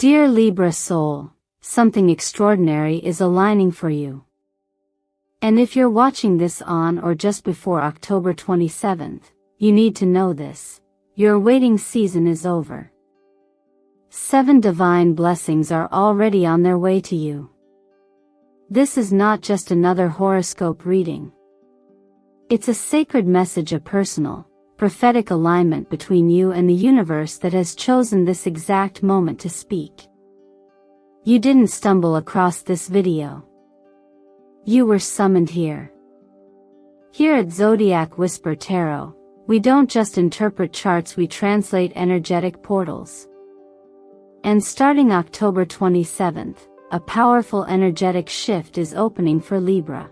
Dear Libra soul, something extraordinary is aligning for you. And if you're watching this on or just before October 27th, you need to know this. Your waiting season is over. 7 divine blessings are already on their way to you. This is not just another horoscope reading. It's a sacred message, a personal, prophetic alignment between you and the universe that has chosen this exact moment to speak. You didn't stumble across this video. You were summoned here. Here at Zodiac Whisper Tarot, we don't just interpret charts, we translate energetic portals. And starting October 27th, a powerful energetic shift is opening for Libra.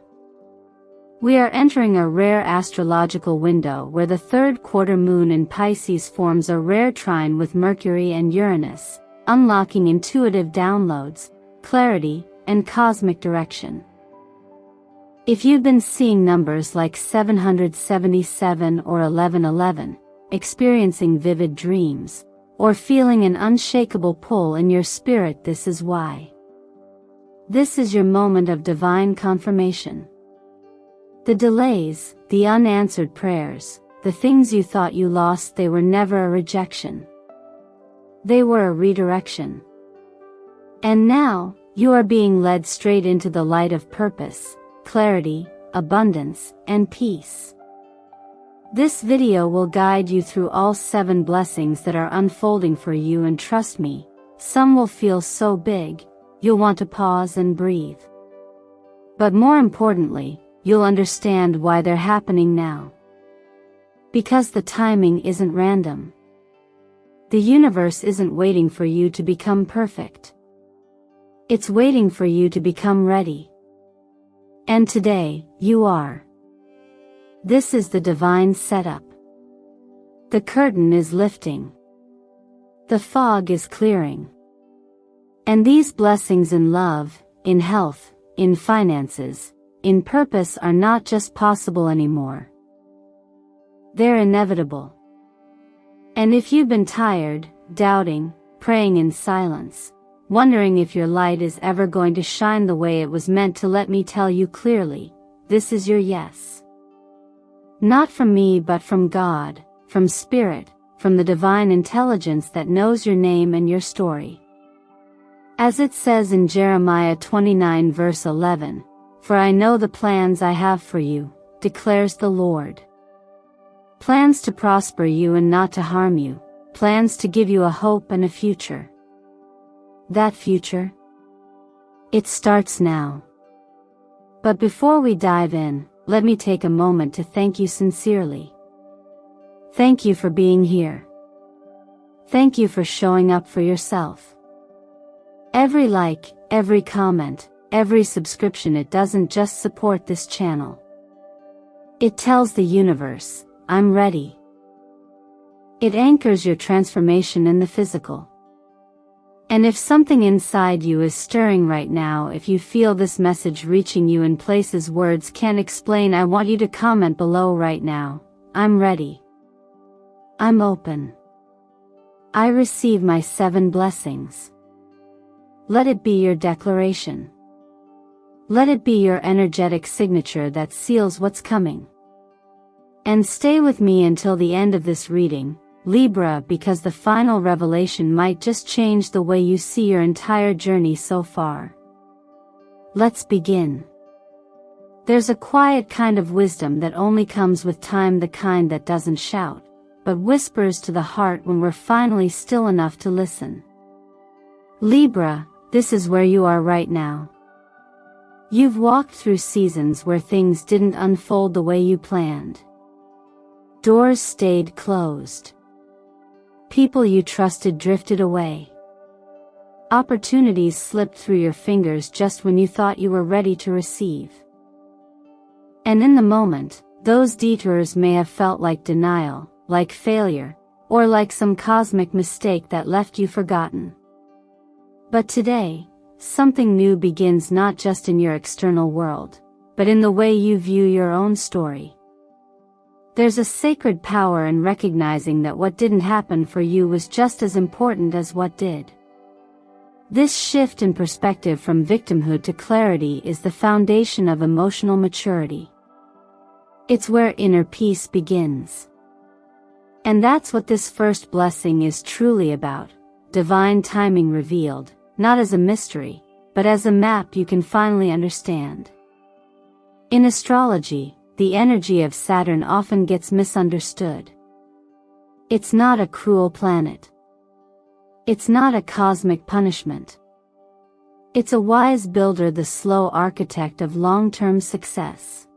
We are entering a rare astrological window where the third quarter moon in Pisces forms a rare trine with Mercury and Uranus, unlocking intuitive downloads, clarity, and cosmic direction. If you've been seeing numbers like 777 or 1111, experiencing vivid dreams, or feeling an unshakable pull in your spirit, this is why. This is your moment of divine confirmation. The delays, the unanswered prayers, the things you thought you lost, they were never a rejection. They were a redirection. And now, you are being led straight into the light of purpose, clarity, abundance, and peace. This video will guide you through all 7 blessings that are unfolding for you, and trust me, some will feel so big, you'll want to pause and breathe. But more importantly, you'll understand why they're happening now. Because the timing isn't random. The universe isn't waiting for you to become perfect. It's waiting for you to become ready. And today, you are. This is the divine setup. The curtain is lifting. The fog is clearing. And these blessings in love, in health, in finances, in purpose are not just possible anymore. They're inevitable. And if you've been tired, doubting, praying in silence, wondering if your light is ever going to shine the way it was meant to, let me tell you clearly, this is your yes. Not from me, but from God, from Spirit, from the divine intelligence that knows your name and your story. As it says in Jeremiah 29 verse 11, "For I know the plans I have for you, declares the Lord. Plans to prosper you and not to harm you, plans to give you a hope and a future." That future? It starts now. But before we dive in, let me take a moment to thank you sincerely. Thank you for being here. Thank you for showing up for yourself. Every like, every comment, every subscription, it doesn't just support this channel. It tells the universe, I'm ready. It anchors your transformation in the physical. And if something inside you is stirring right now, if you feel this message reaching you in places words can't explain, I want you to comment below right now, I'm ready. I'm open. I receive my 7 blessings. Let it be your declaration. Let it be your energetic signature that seals what's coming. And stay with me until the end of this reading, Libra, because the final revelation might just change the way you see your entire journey so far. Let's begin. There's a quiet kind of wisdom that only comes with time, the kind that doesn't shout, but whispers to the heart when we're finally still enough to listen. Libra, this is where you are right now. You've walked through seasons where things didn't unfold the way you planned. Doors stayed closed. People you trusted drifted away. Opportunities slipped through your fingers just when you thought you were ready to receive. And in the moment, those detours may have felt like denial, like failure, or like some cosmic mistake that left you forgotten. But today, something new begins, not just in your external world, but in the way you view your own story. There's a sacred power in recognizing that what didn't happen for you was just as important as what did. This shift in perspective from victimhood to clarity is the foundation of emotional maturity. It's where inner peace begins. And that's what this first blessing is truly about, divine timing revealed, not as a mystery, but as a map you can finally understand. In astrology, the energy of Saturn often gets misunderstood. It's not a cruel planet. It's not a cosmic punishment. It's a wise builder, the slow architect of long-term success.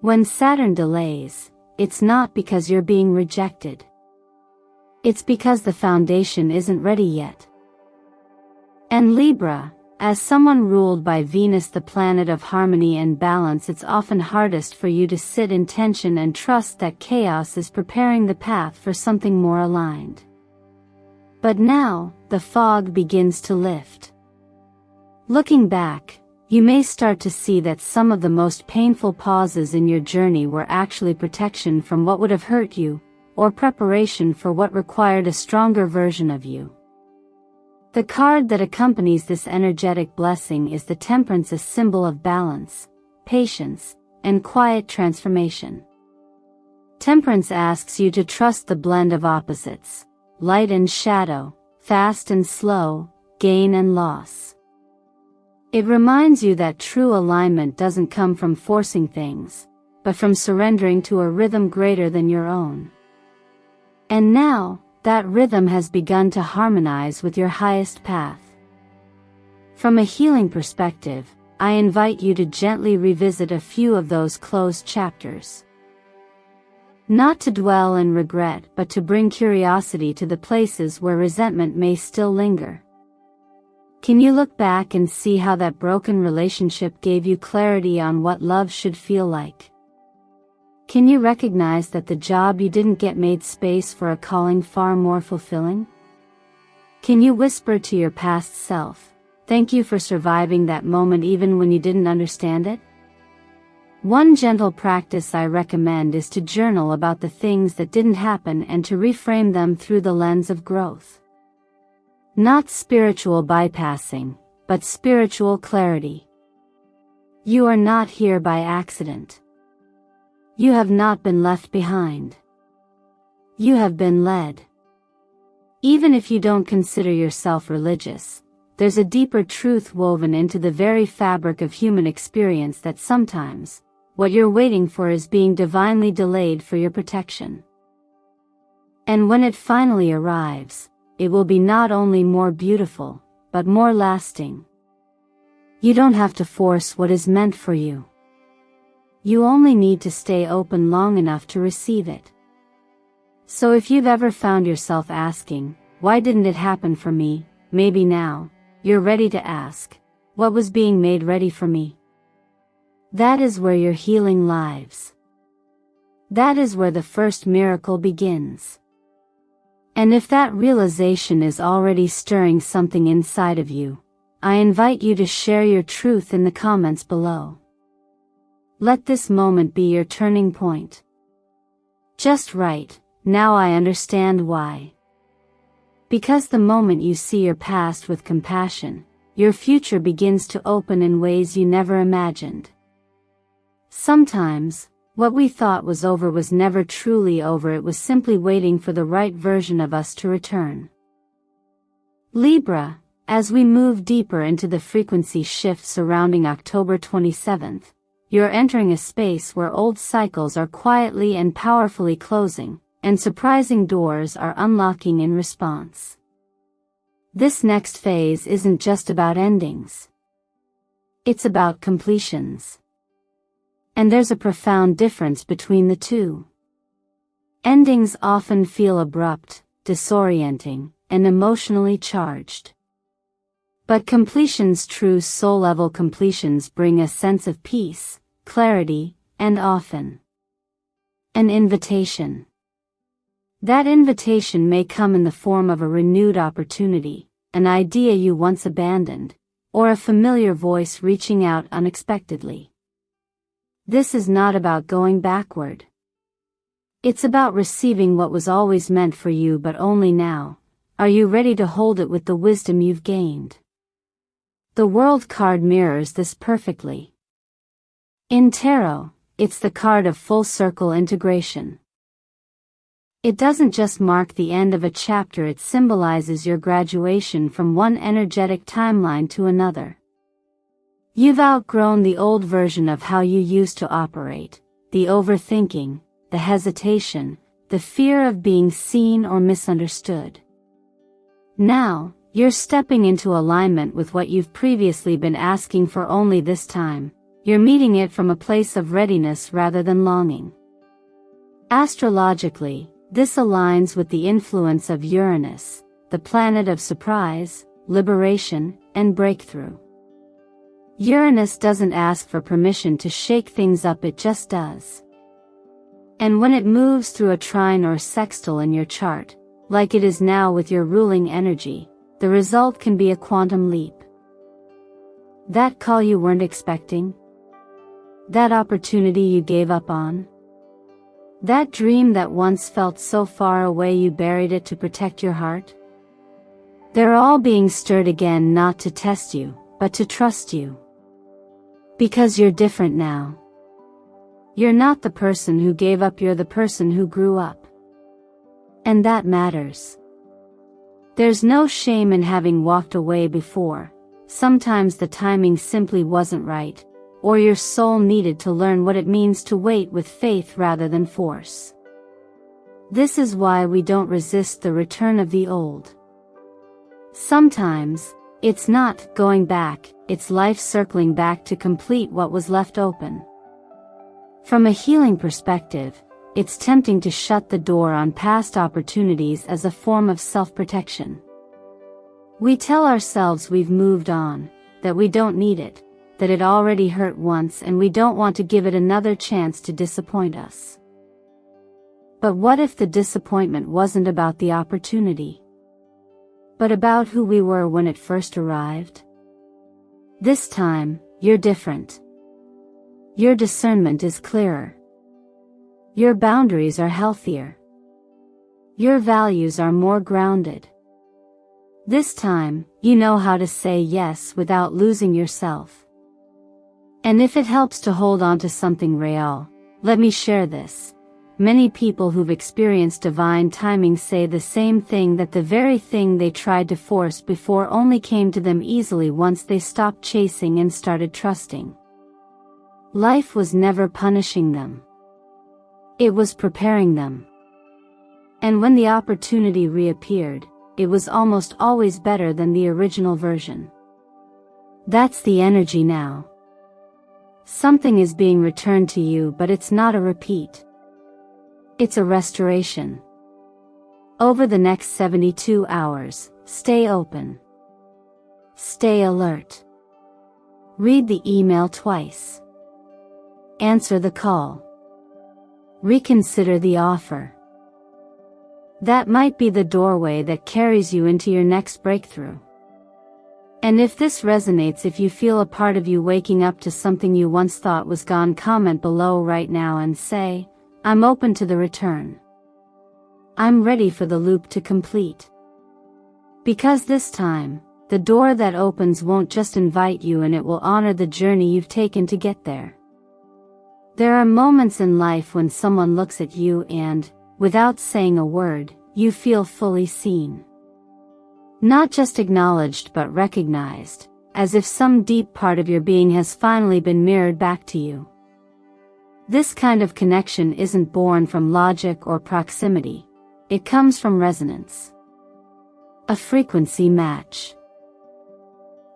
When Saturn delays, it's not because you're being rejected. It's because the foundation isn't ready yet. And Libra, as someone ruled by Venus, the planet of harmony and balance, it's often hardest for you to sit in tension and trust that chaos is preparing the path for something more aligned. But now, the fog begins to lift. Looking back, you may start to see that some of the most painful pauses in your journey were actually protection from what would have hurt you, or preparation for what required a stronger version of you. The card that accompanies this energetic blessing is the Temperance, a symbol of balance, patience, and quiet transformation. Temperance asks you to trust the blend of opposites, light and shadow, fast and slow, gain and loss. It reminds you that true alignment doesn't come from forcing things, but from surrendering to a rhythm greater than your own. And now, that rhythm has begun to harmonize with your highest path. From a healing perspective, I invite you to gently revisit a few of those closed chapters. Not to dwell in regret, but to bring curiosity to the places where resentment may still linger. Can you look back and see how that broken relationship gave you clarity on what love should feel like? Can you recognize that the job you didn't get made space for a calling far more fulfilling? Can you whisper to your past self, "Thank you for surviving that moment even when you didn't understand it"? One gentle practice I recommend is to journal about the things that didn't happen and to reframe them through the lens of growth. Not spiritual bypassing, but spiritual clarity. You are not here by accident. You have not been left behind. You have been led. Even if you don't consider yourself religious, there's a deeper truth woven into the very fabric of human experience that sometimes, what you're waiting for is being divinely delayed for your protection. And when it finally arrives, it will be not only more beautiful, but more lasting. You don't have to force what is meant for you. You only need to stay open long enough to receive it. So if you've ever found yourself asking, "Why didn't it happen for me?" maybe now, you're ready to ask, "What was being made ready for me?" That is where your healing lies. That is where the first miracle begins. And if that realization is already stirring something inside of you, I invite you to share your truth in the comments below. Let this moment be your turning point. Just right, now I understand why. Because the moment you see your past with compassion, your future begins to open in ways you never imagined. Sometimes, what we thought was over was never truly over, it was simply waiting for the right version of us to return. Libra, as we move deeper into the frequency shift surrounding October 27th, you're entering a space where old cycles are quietly and powerfully closing, and surprising doors are unlocking in response. This next phase isn't just about endings. It's about completions. And there's a profound difference between the two. Endings often feel abrupt, disorienting, and emotionally charged. But completions, true soul-level completions, bring a sense of peace, clarity, and often an invitation. That invitation may come in the form of a renewed opportunity, an idea you once abandoned, or a familiar voice reaching out unexpectedly. This is not about going backward. It's about receiving what was always meant for you, but only now, Are you ready to hold it with the wisdom you've gained? The World card mirrors this perfectly. In tarot, it's the card of full circle integration. It doesn't just mark the end of a chapter, it symbolizes your graduation from one energetic timeline to another. You've outgrown the old version of how you used to operate, the overthinking, the hesitation, the fear of being seen or misunderstood. Now, you're stepping into alignment with what you've previously been asking for, only this time, you're meeting it from a place of readiness rather than longing. Astrologically, this aligns with the influence of Uranus, the planet of surprise, liberation, and breakthrough. Uranus doesn't ask for permission to shake things up, it just does. And when it moves through a trine or sextile in your chart, like it is now with your ruling energy, the result can be a quantum leap. That call you weren't expecting? That opportunity you gave up on? That dream that once felt so far away you buried it to protect your heart? They're all being stirred again, not to test you, but to trust you. Because you're different now. You're not the person who gave up, you're the person who grew up. And that matters. There's no shame in having walked away before. Sometimes the timing simply wasn't right, or your soul needed to learn what it means to wait with faith rather than force. This is why we don't resist the return of the old. Sometimes, it's not going back, it's life circling back to complete what was left open. From a healing perspective, it's tempting to shut the door on past opportunities as a form of self-protection. We tell ourselves we've moved on, that we don't need it, that it already hurt once and we don't want to give it another chance to disappoint us. But what if the disappointment wasn't about the opportunity, but about who we were when it first arrived? This time, you're different. Your discernment is clearer. Your boundaries are healthier. Your values are more grounded. This time, you know how to say yes without losing yourself. And if it helps to hold on to something real, let me share this. Many people who've experienced divine timing say the same thing, that the very thing they tried to force before only came to them easily once they stopped chasing and started trusting. Life was never punishing them. It was preparing them. And when the opportunity reappeared, it was almost always better than the original version. That's the energy now. Something is being returned to you, but it's not a repeat. It's a restoration. Over the next 72 hours, stay open. Stay alert. Read the email twice. Answer the call. Reconsider the offer. That might be the doorway that carries you into your next breakthrough. And if this resonates, if you feel a part of you waking up to something you once thought was gone, comment below right now and say, I'm open to the return. I'm ready for the loop to complete. Because this time, the door that opens won't just invite you in, it will honor the journey you've taken to get there. There are moments in life when someone looks at you and, without saying a word, you feel fully seen. Not just acknowledged but recognized, as if some deep part of your being has finally been mirrored back to you. This kind of connection isn't born from logic or proximity. It comes from resonance. A frequency match.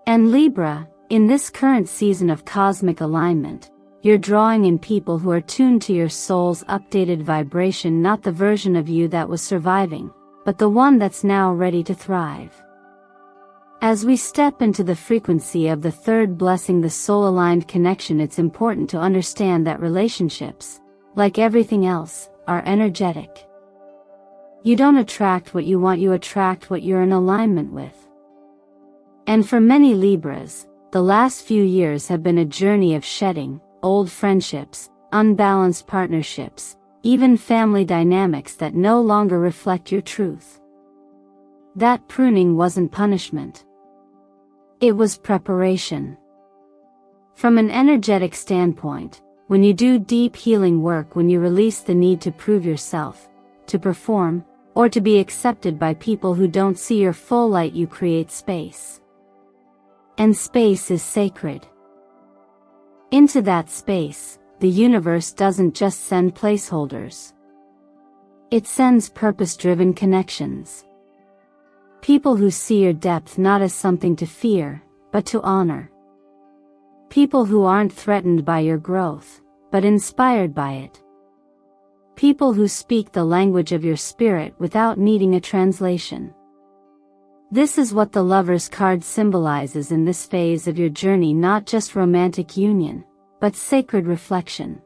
And Libra, in this current season of cosmic alignment, you're drawing in people who are tuned to your soul's updated vibration, not the version of you that was surviving, but the one that's now ready to thrive. As we step into the frequency of the third blessing, the soul-aligned connection, it's important to understand that relationships, like everything else, are energetic. You don't attract what you want, you attract what you're in alignment with. And for many Libras, the last few years have been a journey of shedding old friendships, unbalanced partnerships, even family dynamics that no longer reflect your truth. that pruning wasn't punishment. It was preparation. From an energetic standpoint, when you do deep healing work, when you release the need to prove yourself, to perform, or to be accepted by people who don't see your full light, you create space. And space is sacred. Into that space, the universe doesn't just send placeholders. It sends purpose-driven connections. People who see your depth not as something to fear, but to honor. People who aren't threatened by your growth, but inspired by it. People who speak the language of your spirit without needing a translation. This is what the Lover's card symbolizes in this phase of your journey, not just romantic union, but sacred reflection.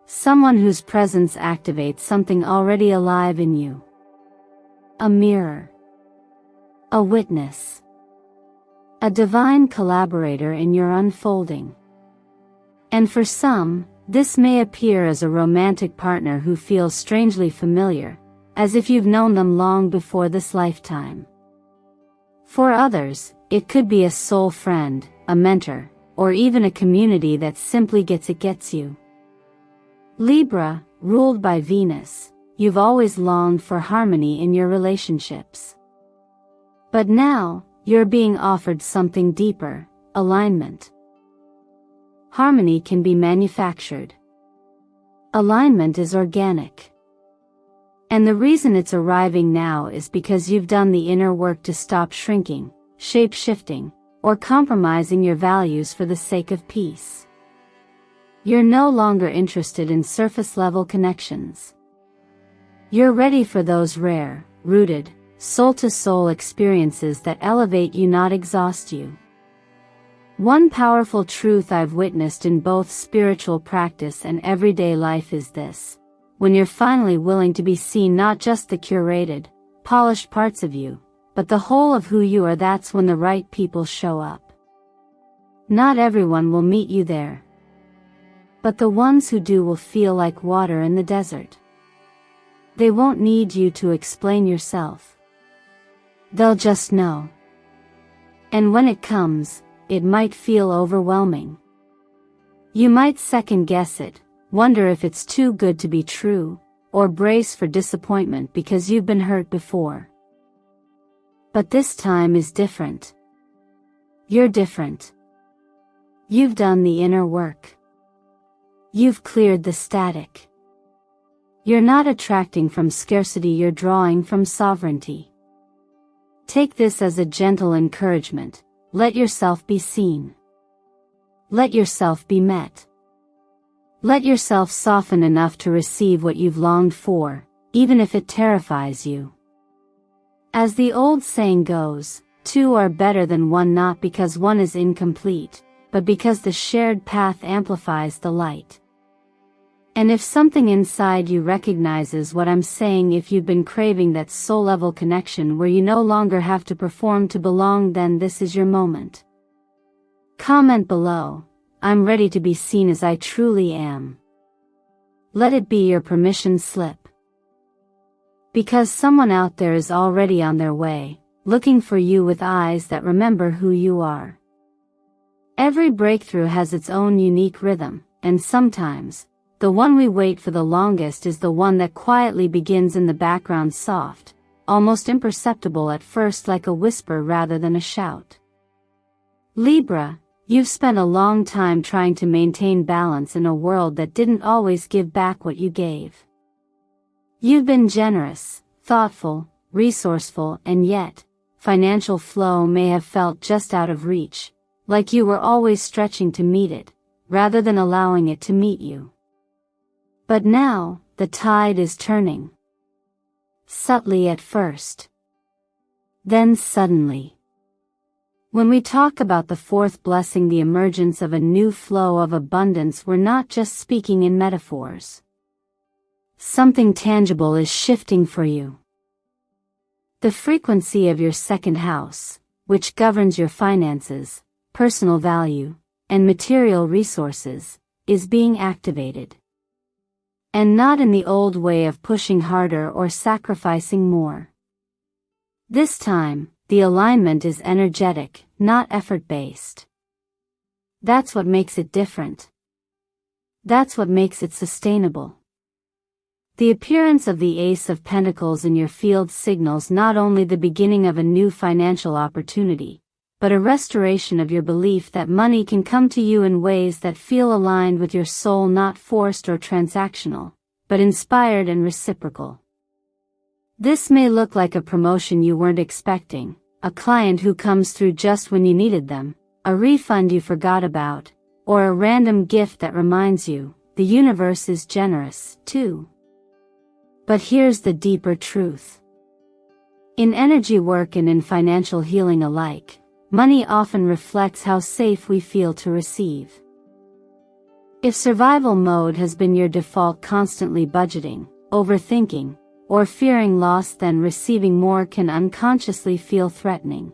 Someone whose presence activates something already alive in you. A mirror. A witness. A divine collaborator in your unfolding. And for some, this may appear as a romantic partner who feels strangely familiar, as if you've known them long before this lifetime. For others, it could be a soul friend, a mentor, or even a community that simply gets you. Libra, ruled by Venus, you've always longed for harmony in your relationships. But now, you're being offered something deeper, alignment. Harmony can be manufactured. Alignment is organic. And the reason it's arriving now is because you've done the inner work to stop shrinking, shape-shifting, or compromising your values for the sake of peace. You're no longer interested in surface-level connections. You're ready for those rare, rooted, soul-to-soul experiences that elevate you, not exhaust you. One powerful truth I've witnessed in both spiritual practice and everyday life is this: when you're finally willing to be seen, not just the curated, polished parts of you, but the whole of who you are, that's when the right people show up. Not everyone will meet you there. But the ones who do will feel like water in the desert. They won't need you to explain yourself. They'll just know. And when it comes, it might feel overwhelming. You might second guess it, wonder if it's too good to be true, or brace for disappointment because you've been hurt before. But this time is different. You're different. You've done the inner work. You've cleared the static. You're not attracting from scarcity, you're drawing from sovereignty. Take this as a gentle encouragement. Let yourself be seen. Let yourself be met. Let yourself soften enough to receive what you've longed for, even if it terrifies you. As the old saying goes, two are better than one, not because one is incomplete, but because the shared path amplifies the light. And if something inside you recognizes what I'm saying, if you've been craving that soul-level connection where you no longer have to perform to belong, then this is your moment. Comment below, "I'm ready to be seen as I truly am." Let it be your permission slip. Because someone out there is already on their way, looking for you with eyes that remember who you are. Every breakthrough has its own unique rhythm, and sometimes, the one we wait for the longest is the one that quietly begins in the background, soft, almost imperceptible at first, like a whisper rather than a shout. Libra, you've spent a long time trying to maintain balance in a world that didn't always give back what you gave. You've been generous, thoughtful, resourceful, and yet, financial flow may have felt just out of reach, like you were always stretching to meet it, rather than allowing it to meet you. But now, the tide is turning. Subtly at first. Then suddenly. When we talk about the fourth blessing, the emergence of a new flow of abundance, we're not just speaking in metaphors. Something tangible is shifting for you. The frequency of your second house, which governs your finances, personal value, and material resources, is being activated. And not in the old way of pushing harder or sacrificing more. This time, the alignment is energetic, not effort-based. That's what makes it different. That's what makes it sustainable. The appearance of the Ace of Pentacles in your field signals not only the beginning of a new financial opportunity, but a restoration of your belief that money can come to you in ways that feel aligned with your soul, not forced or transactional, but inspired and reciprocal. This may look like a promotion you weren't expecting, a client who comes through just when you needed them, a refund you forgot about, or a random gift that reminds you, the universe is generous, too. But here's the deeper truth. In energy work and in financial healing alike, money often reflects how safe we feel to receive. If survival mode has been your default, constantly budgeting, overthinking, or fearing loss, then receiving more can unconsciously feel threatening.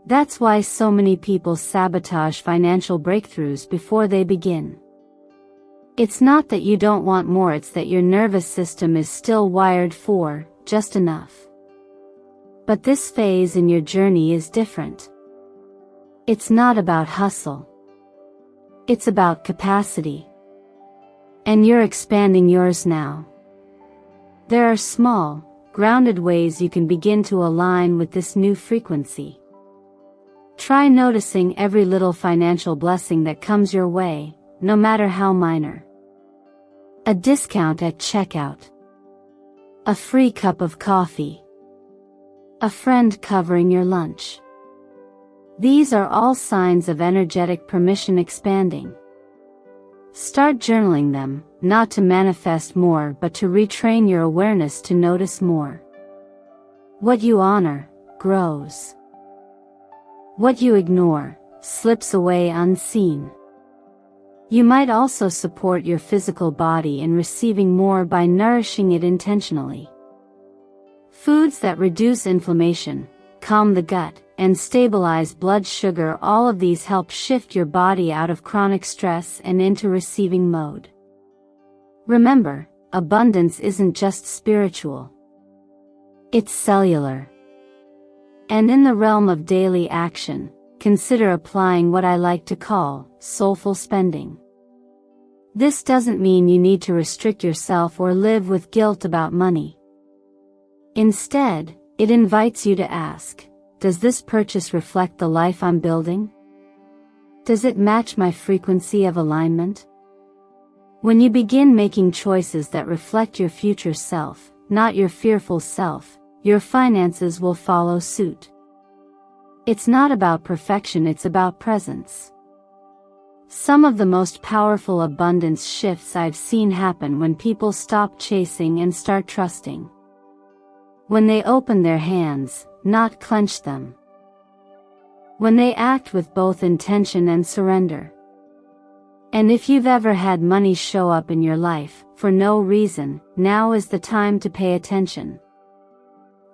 That's why so many people sabotage financial breakthroughs before they begin. It's not that you don't want more, it's that your nervous system is still wired for just enough. But this phase in your journey is different. It's not about hustle. It's about capacity. And you're expanding yours now. There are small, grounded ways you can begin to align with this new frequency. Try noticing every little financial blessing that comes your way, no matter how minor. A discount at checkout. A free cup of coffee. A friend covering your lunch. These are all signs of energetic permission expanding. Start journaling them, not to manifest more but to retrain your awareness to notice more. What you honor, grows. What you ignore, slips away unseen. You might also support your physical body in receiving more by nourishing it intentionally. Foods that reduce inflammation, calm the gut, and stabilize blood sugar, all of these help shift your body out of chronic stress and into receiving mode. Remember, abundance isn't just spiritual. It's cellular. And in the realm of daily action, consider applying what I like to call soulful spending. This doesn't mean you need to restrict yourself or live with guilt about money. Instead, it invites you to ask, does this purchase reflect the life I'm building? Does it match my frequency of alignment? When you begin making choices that reflect your future self, not your fearful self, your finances will follow suit. It's not about perfection, it's about presence. Some of the most powerful abundance shifts I've seen happen when people stop chasing and start trusting. When they open their hands, not clench them. When they act with both intention and surrender. And if you've ever had money show up in your life, for no reason, now is the time to pay attention.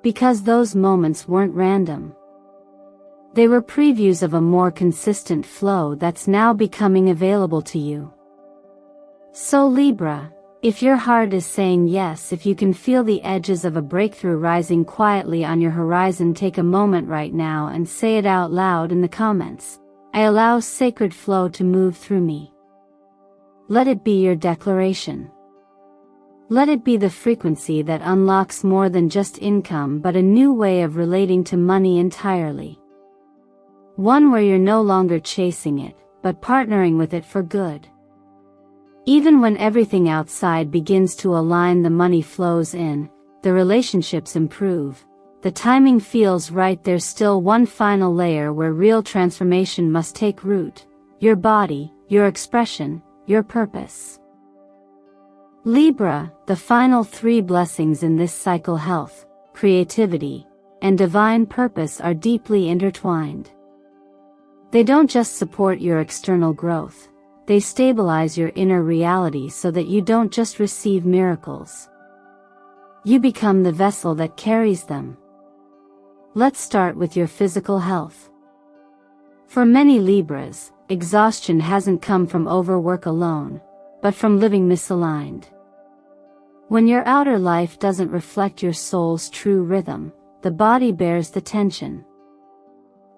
Because those moments weren't random. They were previews of a more consistent flow that's now becoming available to you. So Libra, if your heart is saying yes, if you can feel the edges of a breakthrough rising quietly on your horizon, take a moment right now and say it out loud in the comments. I allow sacred flow to move through me. Let it be your declaration. Let it be the frequency that unlocks more than just income but a new way of relating to money entirely. One where you're no longer chasing it, but partnering with it for good. Even when everything outside begins to align, the money flows in, the relationships improve, the timing feels right. There's still one final layer where real transformation must take root: your body, your expression, your purpose. Libra, the final 3 blessings in this cycle: health, creativity, and divine purpose are deeply intertwined. They don't just support your external growth, they stabilize your inner reality so that you don't just receive miracles. You become the vessel that carries them. Let's start with your physical health. For many Libras, exhaustion hasn't come from overwork alone, but from living misaligned. When your outer life doesn't reflect your soul's true rhythm, the body bears the tension.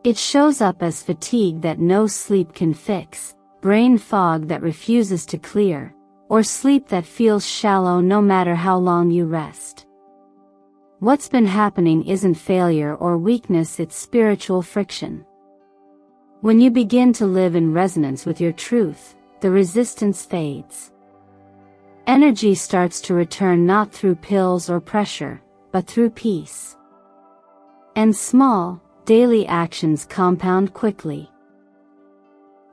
It shows up as fatigue that no sleep can fix, brain fog that refuses to clear, or sleep that feels shallow no matter how long you rest. What's been happening isn't failure or weakness, it's spiritual friction. When you begin to live in resonance with your truth, the resistance fades. Energy starts to return not through pills or pressure, but through peace. And small, daily actions compound quickly.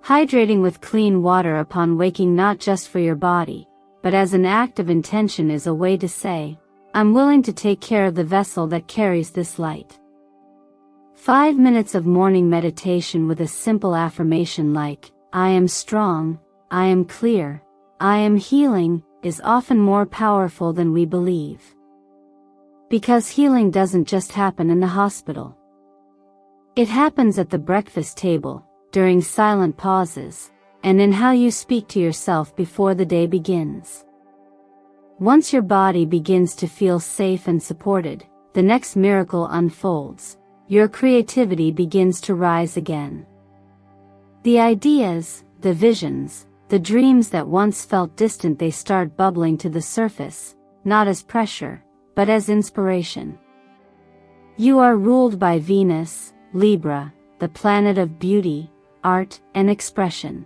Hydrating with clean water upon waking, not just for your body, but as an act of intention, is a way to say, I'm willing to take care of the vessel that carries this light. 5 minutes of morning meditation with a simple affirmation like, I am strong, I am clear, I am healing, is often more powerful than we believe. Because healing doesn't just happen in the hospital. It happens at the breakfast table, during silent pauses, and in how you speak to yourself before the day begins. Once your body begins to feel safe and supported, the next miracle unfolds. Your creativity begins to rise again. The ideas, the visions, the dreams that once felt distant, they start bubbling to the surface, not as pressure, but as inspiration. You are ruled by Venus, Libra, the planet of beauty, art, and expression.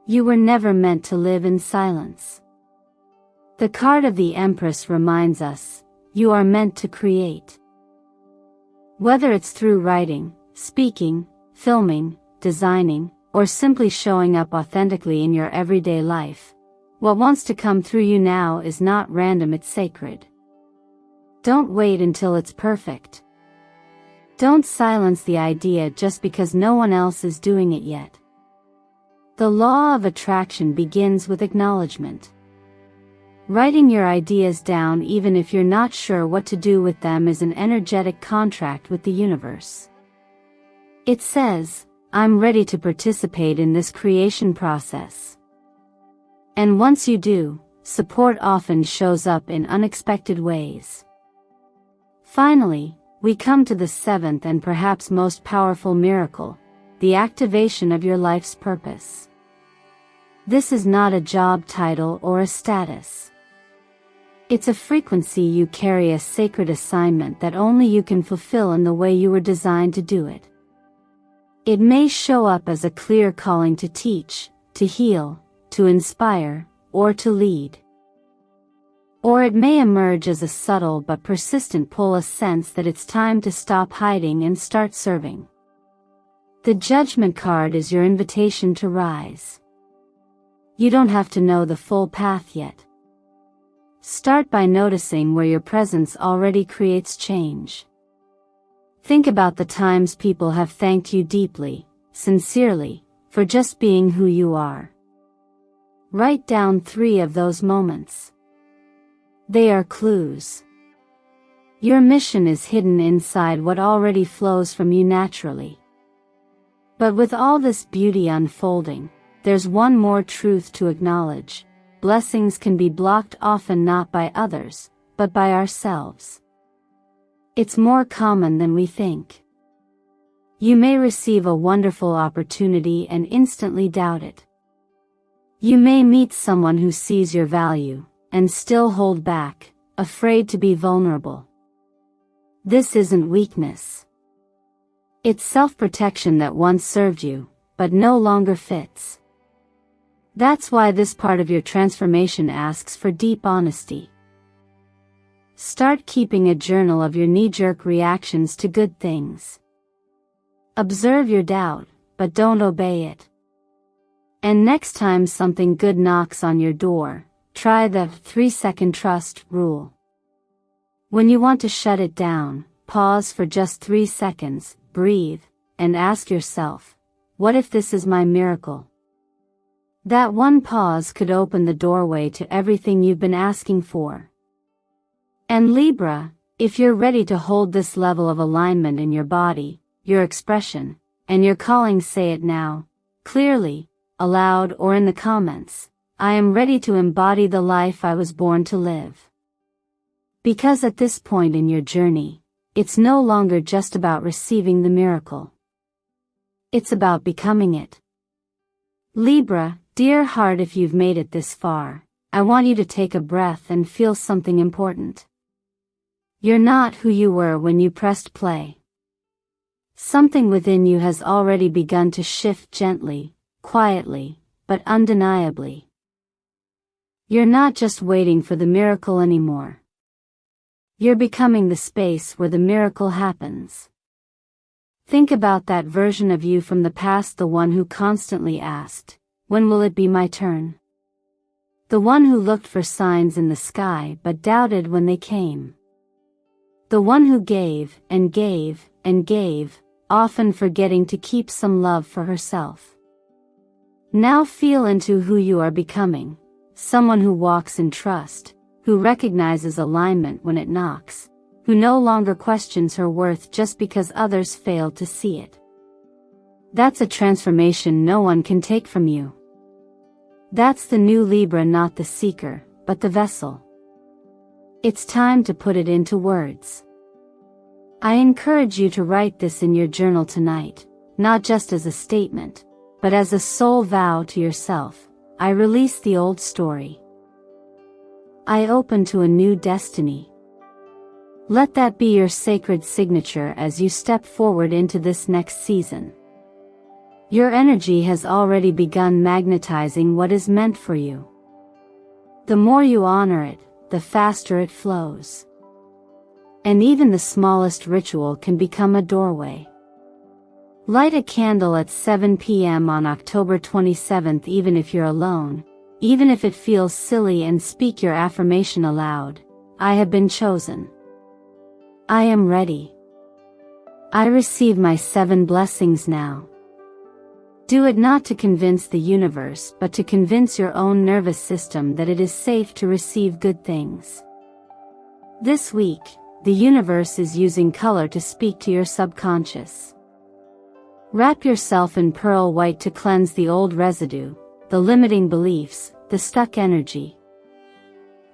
You were never meant to live in silence. The card of the Empress reminds us, you are meant to create. Whether it's through writing, speaking, filming, designing, or simply showing up authentically in your everyday life, what wants to come through you now is not random, it's sacred. Don't wait until it's perfect. Don't silence the idea just because no one else is doing it yet. The law of attraction begins with acknowledgement. Writing your ideas down, even if you're not sure what to do with them, is an energetic contract with the universe. It says, I'm ready to participate in this creation process. And once you do, support often shows up in unexpected ways. Finally, we come to the seventh and perhaps most powerful miracle, the activation of your life's purpose. This is not a job title or a status. It's a frequency you carry, a sacred assignment that only you can fulfill in the way you were designed to do it. It may show up as a clear calling to teach, to heal, to inspire, or to lead. Or it may emerge as a subtle but persistent pull, a sense that it's time to stop hiding and start serving. The Judgment card is your invitation to rise. You don't have to know the full path yet. Start by noticing where your presence already creates change. Think about the times people have thanked you deeply, sincerely, for just being who you are. Write down 3 of those moments. They are clues. Your mission is hidden inside what already flows from you naturally. But with all this beauty unfolding, there's one more truth to acknowledge. Blessings can be blocked, often not by others, but by ourselves. It's more common than we think. You may receive a wonderful opportunity and instantly doubt it. You may meet someone who sees your value, and still hold back, afraid to be vulnerable. This isn't weakness. It's self-protection that once served you, but no longer fits. That's why this part of your transformation asks for deep honesty. Start keeping a journal of your knee-jerk reactions to good things. Observe your doubt, but don't obey it. And next time something good knocks on your door, try the 3-second trust rule. When you want to shut it down, pause for just 3 seconds, breathe, and ask yourself, what if this is my miracle? That one pause could open the doorway to everything you've been asking for. And Libra, if you're ready to hold this level of alignment in your body, your expression, and your calling, say it now, clearly, aloud or in the comments. I am ready to embody the life I was born to live. Because at this point in your journey, it's no longer just about receiving the miracle. It's about becoming it. Libra, dear heart, if you've made it this far, I want you to take a breath and feel something important. You're not who you were when you pressed play. Something within you has already begun to shift gently, quietly, but undeniably. You're not just waiting for the miracle anymore. You're becoming the space where the miracle happens. Think about that version of you from the past, the one who constantly asked, "When will it be my turn?" The one who looked for signs in the sky but doubted when they came. The one who gave and gave and gave, often forgetting to keep some love for herself. Now feel into who you are becoming, someone who walks in trust, who recognizes alignment when it knocks, who no longer questions her worth just because others failed to see it. That's a transformation no one can take from you. That's the new Libra, not the seeker, but the vessel. It's time to put it into words. I encourage you to write this in your journal tonight, not just as a statement, but as a soul vow to yourself. I release the old story. I open to a new destiny. Let that be your sacred signature as you step forward into this next season. Your energy has already begun magnetizing what is meant for you. The more you honor it, the faster it flows. And even the smallest ritual can become a doorway. Light a candle at 7 p.m. on October 27th, even if you're alone, even if it feels silly, and speak your affirmation aloud. I have been chosen. I am ready. I receive my 7 blessings now. Do it not to convince the universe, but to convince your own nervous system that it is safe to receive good things. This week, the universe is using color to speak to your subconscious. Wrap yourself in pearl white to cleanse the old residue, the limiting beliefs, the stuck energy.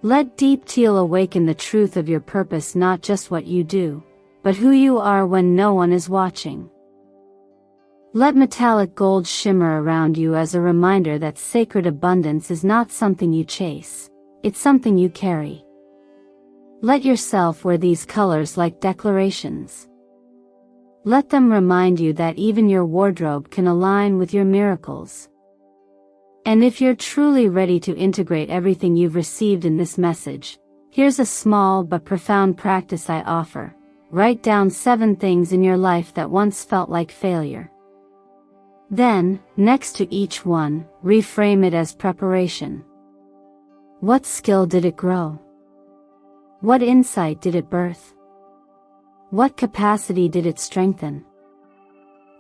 Let deep teal awaken the truth of your purpose, not just what you do, but who you are when no one is watching. Let metallic gold shimmer around you as a reminder that sacred abundance is not something you chase, it's something you carry. Let yourself wear these colors like declarations. Let them remind you that even your wardrobe can align with your miracles. And if you're truly ready to integrate everything you've received in this message, here's a small but profound practice I offer. Write down 7 things in your life that once felt like failure. Then, next to each one, reframe it as preparation. What skill did it grow? What insight did it birth? What capacity did it strengthen?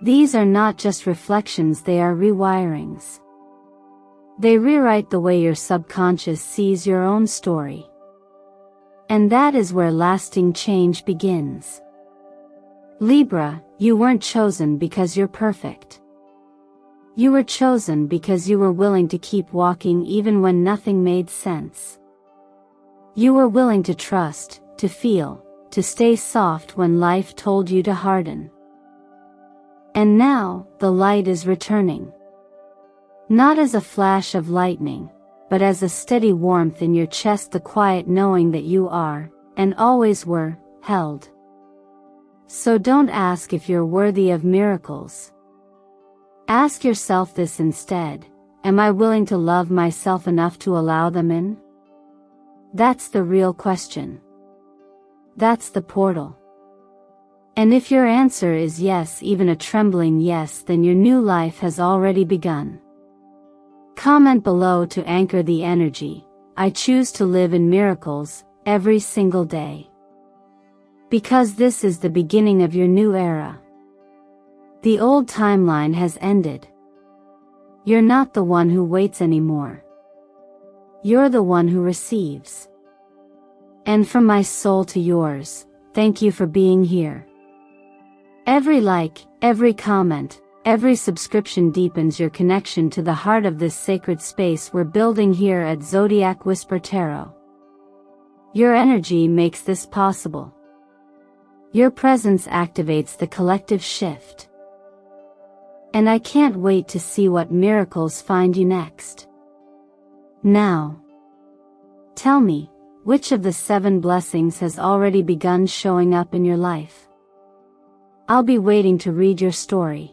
These are not just reflections, they are rewirings. They rewrite the way your subconscious sees your own story. And that is where lasting change begins. Libra, you weren't chosen because you're perfect. You were chosen because you were willing to keep walking even when nothing made sense. You were willing to trust, to feel, to stay soft when life told you to harden. And now, the light is returning. Not as a flash of lightning, but as a steady warmth in your chest, the quiet knowing that you are, and always were, held. So don't ask if you're worthy of miracles. Ask yourself this instead: am I willing to love myself enough to allow them in? That's the real question. That's the portal. And if your answer is yes, even a trembling yes, then your new life has already begun. Comment below to anchor the energy. I choose to live in miracles, every single day. Because this is the beginning of your new era. The old timeline has ended. You're not the one who waits anymore. You're the one who receives. And from my soul to yours, thank you for being here. Every like, every comment, every subscription deepens your connection to the heart of this sacred space we're building here at Zodiac Whisper Tarot. Your energy makes this possible. Your presence activates the collective shift. And I can't wait to see what miracles find you next. Now, tell me, which of the 7 blessings has already begun showing up in your life? I'll be waiting to read your story.